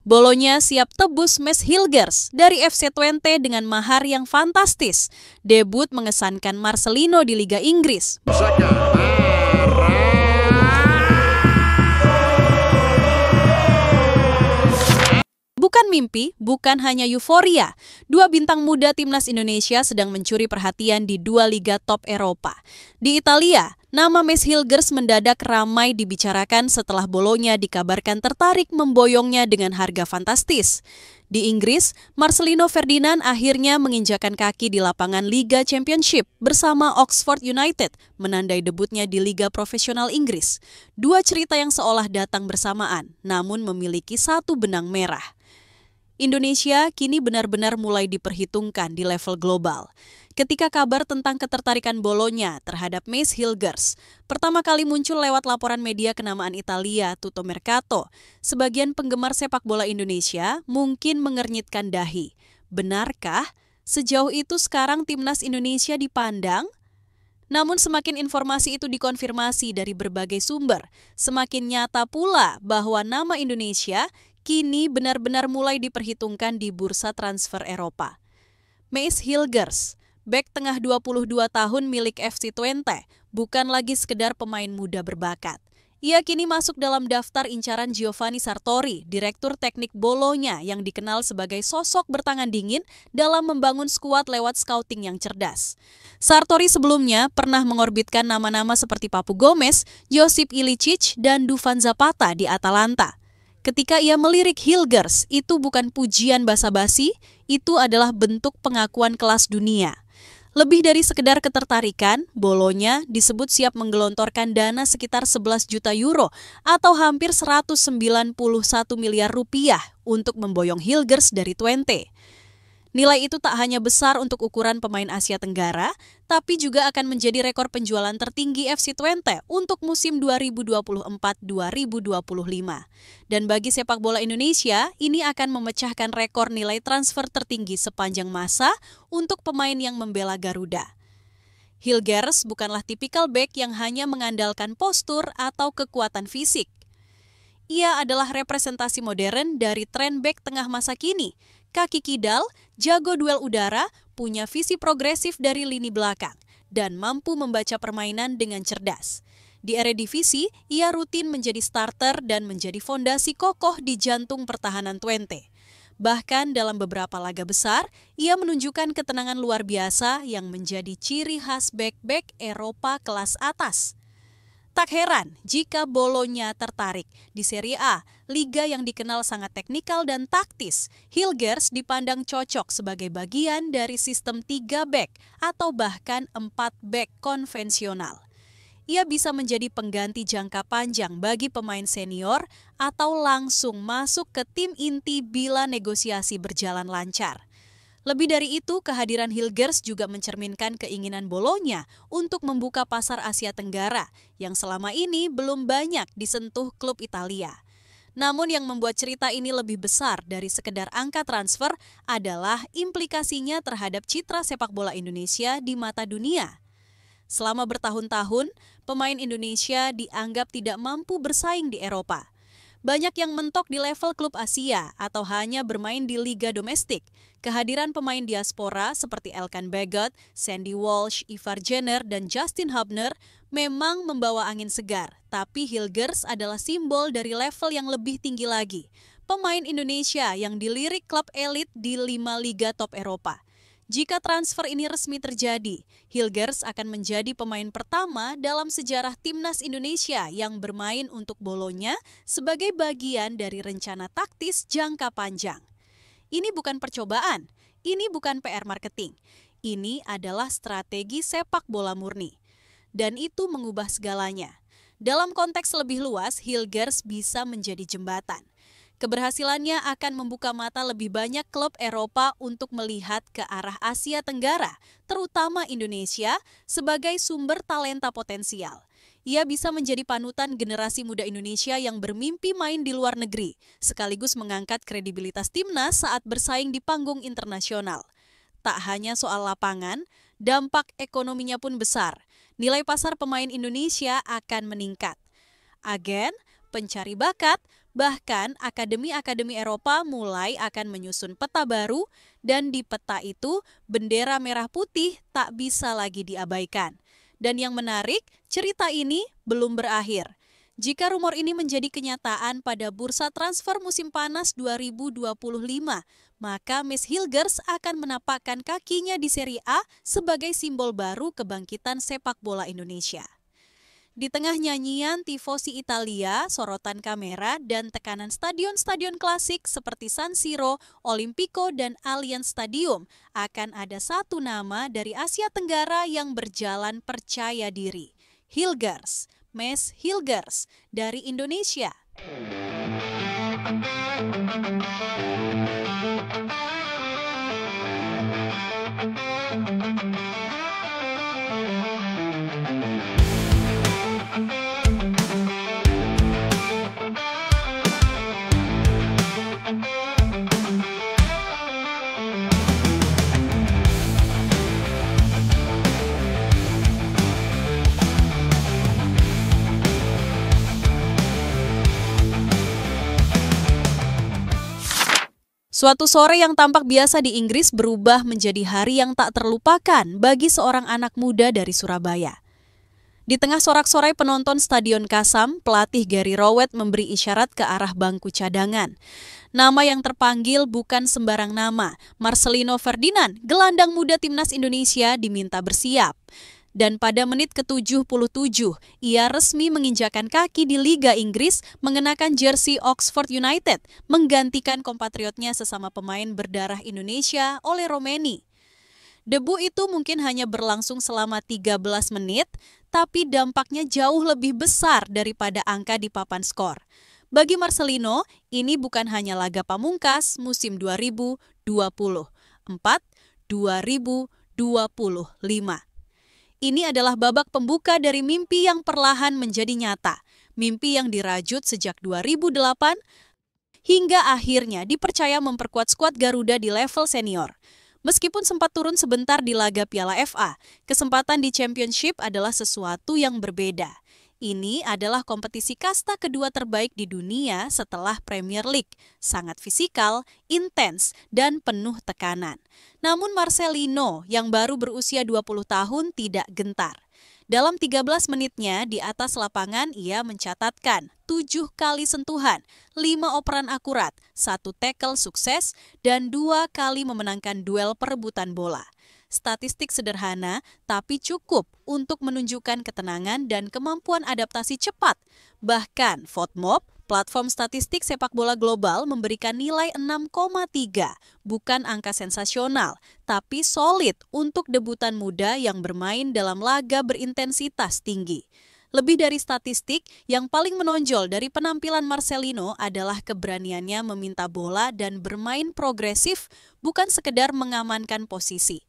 Bolonya siap tebus Mes Hilgers dari FC Twente dengan mahar yang fantastis. Debut mengesankan Marcelino di Liga Inggris. Bukan mimpi, bukan hanya euforia. Dua bintang muda timnas Indonesia sedang mencuri perhatian di dua liga top Eropa. Di Italia, nama Mes Hilgers mendadak ramai dibicarakan setelah Bolonya dikabarkan tertarik memboyongnya dengan harga fantastis. Di Inggris, Marcelino Ferdinand akhirnya menginjakan kaki di lapangan Liga Championship bersama Oxford United, menandai debutnya di Liga Profesional Inggris. Dua cerita yang seolah datang bersamaan, namun memiliki satu benang merah. Indonesia kini benar-benar mulai diperhitungkan di level global. Ketika kabar tentang ketertarikan Bolonya terhadap Mes Hilgers pertama kali muncul lewat laporan media kenamaan Italia Tutto Mercato, sebagian penggemar sepak bola Indonesia mungkin mengernyitkan dahi. Benarkah sejauh itu sekarang timnas Indonesia dipandang? Namun semakin informasi itu dikonfirmasi dari berbagai sumber, semakin nyata pula bahwa nama Indonesia kini benar-benar mulai diperhitungkan di bursa transfer Eropa. Mes Hilgers, bek tengah 22 tahun milik FC Twente, bukan lagi sekedar pemain muda berbakat. Ia kini masuk dalam daftar incaran Giovanni Sartori, Direktur Teknik Bolonya yang dikenal sebagai sosok bertangan dingin dalam membangun skuad lewat scouting yang cerdas. Sartori sebelumnya pernah mengorbitkan nama-nama seperti Papu Gomez, Josip Ilicic, dan Dufan Zapata di Atalanta. Ketika ia melirik Hilgers, itu bukan pujian basa-basi, itu adalah bentuk pengakuan kelas dunia. Lebih dari sekedar ketertarikan, Bolonya disebut siap menggelontorkan dana sekitar 11 juta euro atau hampir 191 miliar rupiah untuk memboyong Hilgers dari Twente. Nilai itu tak hanya besar untuk ukuran pemain Asia Tenggara, tapi juga akan menjadi rekor penjualan tertinggi FC Twente untuk musim 2024-2025. Dan bagi sepak bola Indonesia, ini akan memecahkan rekor nilai transfer tertinggi sepanjang masa untuk pemain yang membela Garuda. Hilgers bukanlah tipikal bek yang hanya mengandalkan postur atau kekuatan fisik. Ia adalah representasi modern dari tren bek tengah masa kini. Kaki kidal, jago duel udara, punya visi progresif dari lini belakang, dan mampu membaca permainan dengan cerdas. Di Eredivisie, ia rutin menjadi starter dan menjadi fondasi kokoh di jantung pertahanan Twente. Bahkan dalam beberapa laga besar, ia menunjukkan ketenangan luar biasa yang menjadi ciri khas bek-bek Eropa kelas atas. Tak heran jika Bolonya tertarik di Serie A, liga yang dikenal sangat teknikal dan taktis. Hilgers dipandang cocok sebagai bagian dari sistem 3 back atau bahkan 4 back konvensional. Ia bisa menjadi pengganti jangka panjang bagi pemain senior atau langsung masuk ke tim inti bila negosiasi berjalan lancar. Lebih dari itu, kehadiran Hilgers juga mencerminkan keinginan Bolonya untuk membuka pasar Asia Tenggara yang selama ini belum banyak disentuh klub Italia. Namun yang membuat cerita ini lebih besar dari sekedar angka transfer adalah implikasinya terhadap citra sepak bola Indonesia di mata dunia. Selama bertahun-tahun, pemain Indonesia dianggap tidak mampu bersaing di Eropa. Banyak yang mentok di level klub Asia atau hanya bermain di liga domestik. Kehadiran pemain diaspora seperti Elkan Bagot, Sandy Walsh, Ivar Jenner, dan Justin Hubner memang membawa angin segar. Tapi Hilgers adalah simbol dari level yang lebih tinggi lagi. Pemain Indonesia yang dilirik klub elit di 5 liga top Eropa. Jika transfer ini resmi terjadi, Hilgers akan menjadi pemain pertama dalam sejarah timnas Indonesia yang bermain untuk Bolonya sebagai bagian dari rencana taktis jangka panjang. Ini bukan percobaan, ini bukan PR marketing, ini adalah strategi sepak bola murni. Dan itu mengubah segalanya. Dalam konteks lebih luas, Hilgers bisa menjadi jembatan. Keberhasilannya akan membuka mata lebih banyak klub Eropa untuk melihat ke arah Asia Tenggara, terutama Indonesia, sebagai sumber talenta potensial. Ia bisa menjadi panutan generasi muda Indonesia yang bermimpi main di luar negeri, sekaligus mengangkat kredibilitas timnas saat bersaing di panggung internasional. Tak hanya soal lapangan, dampak ekonominya pun besar. Nilai pasar pemain Indonesia akan meningkat. Agen, pencari bakat, Bahkan, akademi-akademi Eropa mulai akan menyusun peta baru dan di peta itu bendera merah putih tak bisa lagi diabaikan. Dan yang menarik, cerita ini belum berakhir. Jika rumor ini menjadi kenyataan pada bursa transfer musim panas 2025, maka Miss Hilgers akan menapakkan kakinya di Serie A sebagai simbol baru kebangkitan sepak bola Indonesia. Di tengah nyanyian tifosi Italia, sorotan kamera, dan tekanan stadion-stadion klasik seperti San Siro, Olimpico, dan Allianz Stadium, akan ada satu nama dari Asia Tenggara yang berjalan percaya diri. Hilgers, Miss Hilgers dari Indonesia. Suatu sore yang tampak biasa di Inggris berubah menjadi hari yang tak terlupakan bagi seorang anak muda dari Surabaya. Di tengah sorak-sorai penonton Stadion Kasam, pelatih Gary Rowett memberi isyarat ke arah bangku cadangan. Nama yang terpanggil bukan sembarang nama. Marcelino Ferdinand, gelandang muda timnas Indonesia, diminta bersiap. Dan pada menit ke-77, ia resmi menginjakan kaki di Liga Inggris mengenakan jersey Oxford United, menggantikan kompatriotnya sesama pemain berdarah Indonesia Ole Romeni. Debu itu mungkin hanya berlangsung selama 13 menit, tapi dampaknya jauh lebih besar daripada angka di papan skor. Bagi Marcelino, ini bukan hanya laga pamungkas musim 2024-2025. Ini adalah babak pembuka dari mimpi yang perlahan menjadi nyata. Mimpi yang dirajut sejak 2008 hingga akhirnya dipercaya memperkuat skuad Garuda di level senior. Meskipun sempat turun sebentar di laga Piala FA, kesempatan di Championship adalah sesuatu yang berbeda. Ini adalah kompetisi kasta kedua terbaik di dunia setelah Premier League. Sangat fisikal, intens, dan penuh tekanan. Namun Marcelino yang baru berusia 20 tahun tidak gentar. Dalam 13 menitnya di atas lapangan ia mencatatkan 7 kali sentuhan, 5 operan akurat, 1 tackle sukses, dan 2 kali memenangkan duel perebutan bola. Statistik sederhana, tapi cukup untuk menunjukkan ketenangan dan kemampuan adaptasi cepat. Bahkan, FOTMOB, platform statistik sepak bola global, memberikan nilai 6,3, bukan angka sensasional, tapi solid untuk debutan muda yang bermain dalam laga berintensitas tinggi. Lebih dari statistik, yang paling menonjol dari penampilan Marcelino adalah keberaniannya meminta bola dan bermain progresif, bukan sekedar mengamankan posisi.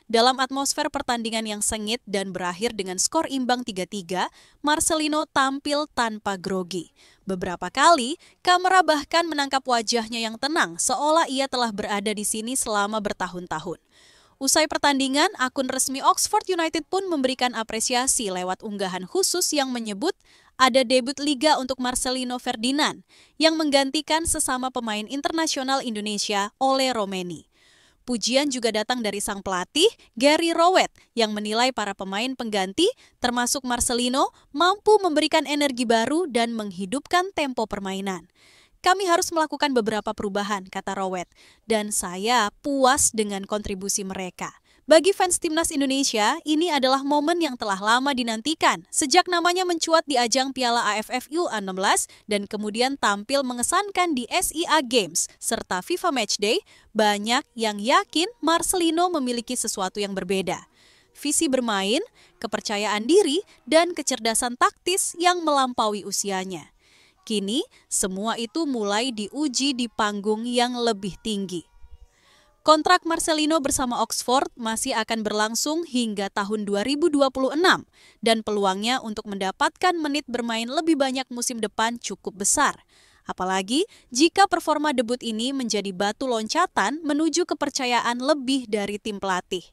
Dalam atmosfer pertandingan yang sengit dan berakhir dengan skor imbang 3-3, Marcelino tampil tanpa grogi. Beberapa kali, kamera bahkan menangkap wajahnya yang tenang, seolah ia telah berada di sini selama bertahun-tahun. Usai pertandingan, akun resmi Oxford United pun memberikan apresiasi lewat unggahan khusus yang menyebut ada debut liga untuk Marcelino Ferdinand yang menggantikan sesama pemain internasional Indonesia Ole Romeni. Pujian juga datang dari sang pelatih, Gary Rowett, yang menilai para pemain pengganti, termasuk Marcelino, mampu memberikan energi baru dan menghidupkan tempo permainan. Kami harus melakukan beberapa perubahan, kata Rowett, dan saya puas dengan kontribusi mereka. Bagi fans timnas Indonesia, ini adalah momen yang telah lama dinantikan. Sejak namanya mencuat di ajang Piala AFF U16 dan kemudian tampil mengesankan di SIA Games serta FIFA Matchday, banyak yang yakin Marcelino memiliki sesuatu yang berbeda. Visi bermain, kepercayaan diri, dan kecerdasan taktis yang melampaui usianya. Kini, semua itu mulai diuji di panggung yang lebih tinggi. Kontrak Marcelino bersama Oxford masih akan berlangsung hingga tahun 2026 dan peluangnya untuk mendapatkan menit bermain lebih banyak musim depan cukup besar. Apalagi jika performa debut ini menjadi batu loncatan menuju kepercayaan lebih dari tim pelatih.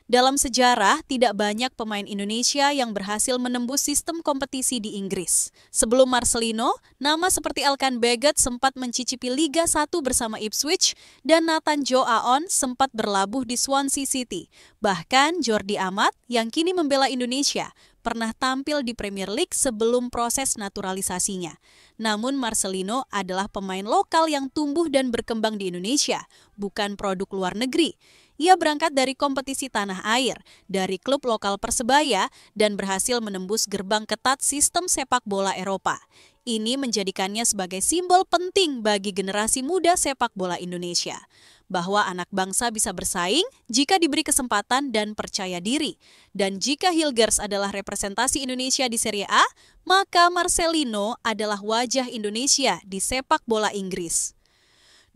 Dalam sejarah, tidak banyak pemain Indonesia yang berhasil menembus sistem kompetisi di Inggris. Sebelum Marcelino, nama seperti Elkan Baggett sempat mencicipi Liga 1 bersama Ipswich dan Nathan Joe Aon sempat berlabuh di Swansea City. Bahkan Jordi Amat yang kini membela Indonesia pernah tampil di Premier League sebelum proses naturalisasinya. Namun Marcelino adalah pemain lokal yang tumbuh dan berkembang di Indonesia, bukan produk luar negeri. Ia berangkat dari kompetisi tanah air, dari klub lokal Persebaya, dan berhasil menembus gerbang ketat sistem sepak bola Eropa. Ini menjadikannya sebagai simbol penting bagi generasi muda sepak bola Indonesia. Bahwa anak bangsa bisa bersaing jika diberi kesempatan dan percaya diri. Dan jika Hilgers adalah representasi Indonesia di Serie A, maka Marcelino adalah wajah Indonesia di sepak bola Inggris.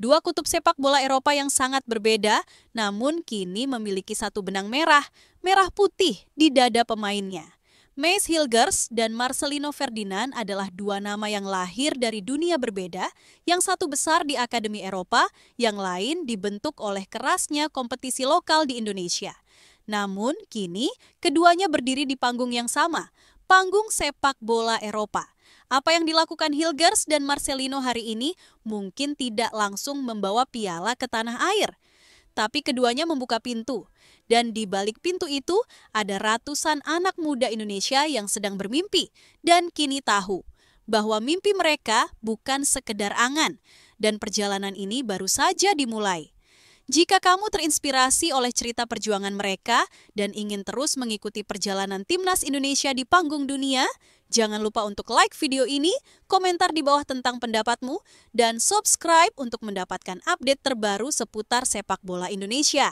Dua kutub sepak bola Eropa yang sangat berbeda, namun kini memiliki satu benang merah putih di dada pemainnya. Mace Hilgers dan Marcelino Ferdinand adalah dua nama yang lahir dari dunia berbeda, yang satu besar di Akademi Eropa, yang lain dibentuk oleh kerasnya kompetisi lokal di Indonesia. Namun kini keduanya berdiri di panggung yang sama, panggung sepak bola Eropa. Apa yang dilakukan Hilgers dan Marcelino hari ini mungkin tidak langsung membawa piala ke tanah air. Tapi keduanya membuka pintu. Dan di balik pintu itu ada ratusan anak muda Indonesia yang sedang bermimpi dan kini tahu bahwa mimpi mereka bukan sekedar angan dan perjalanan ini baru saja dimulai. Jika kamu terinspirasi oleh cerita perjuangan mereka dan ingin terus mengikuti perjalanan Timnas Indonesia di panggung dunia, jangan lupa untuk like video ini, komentar di bawah tentang pendapatmu, dan subscribe untuk mendapatkan update terbaru seputar sepak bola Indonesia.